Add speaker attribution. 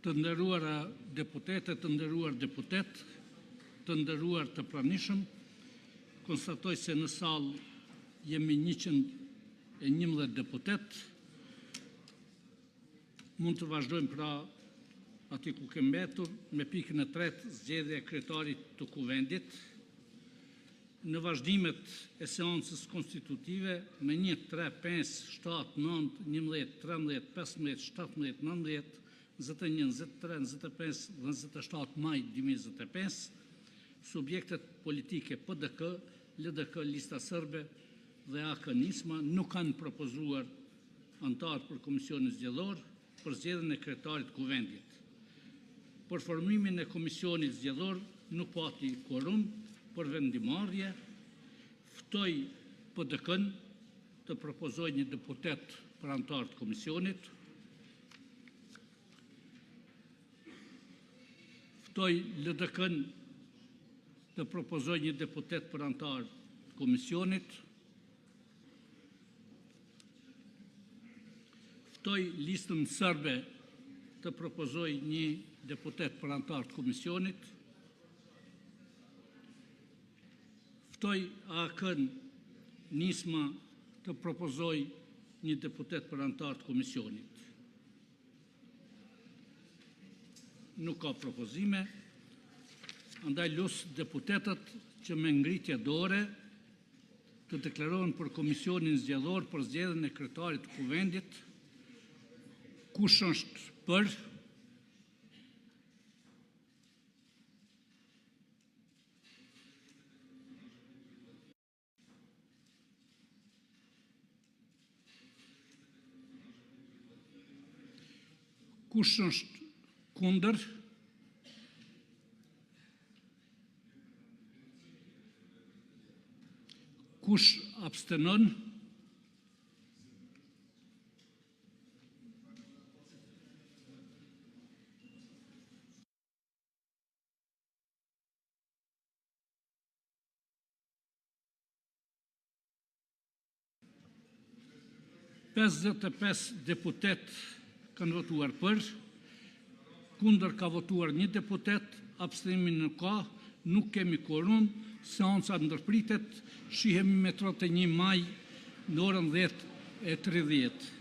Speaker 1: Të nderuara deputete, të nderuar deputet, të nderuar të pranishëm, konstatoj se në salë jemi 111 deputet. Mund të vazhdojmë pra aty ku kemi mbetur me pikën e 3, zgjedhja e kryetarit të kuvendit. Në vazhdimet e seancës konstitutive me 1, 3, 5, 7, 9, 11, 13, 15, 17, 19, 21, 23, 25 dhe 27 maj 2025, subjektet politike PDK, LDK, Lista Sërbe dhe AK Nisma nuk kanë propozuar antarë për Komisionin Zgjedhor për zgjedhjen e kryetarit kuvendit. Për formimin e Komisionit Zgjedhor nuk pati quorum për vendimarrje. Ftoj PDK-n të propozoj një deputet për antar të komisionit. Ftoj LDK-n të propozoj një deputet për antar të komisionit. Ftoj Listën Sërbe të propozoj një deputet për antar të komisionit. Ftoj AK-n Nisma të propozoj një deputet për antar të komisionit. Nuk ka propozime, andaj lusë deputetët që me ngritje dore të deklarohen për Komisionin Zgjedhor për zgjedhjen e kryetarit të kuvendit. Kush është për? Kush është kundër? Kush abstenon? Pesëdhjetë e 5 deputet kanë votuar për, kundër ka votuar 1 deputet, abstenimin nuk ka, nuk kemi quorum, seanca ndërpritet, shihemi me 31 maj në orën 10:30.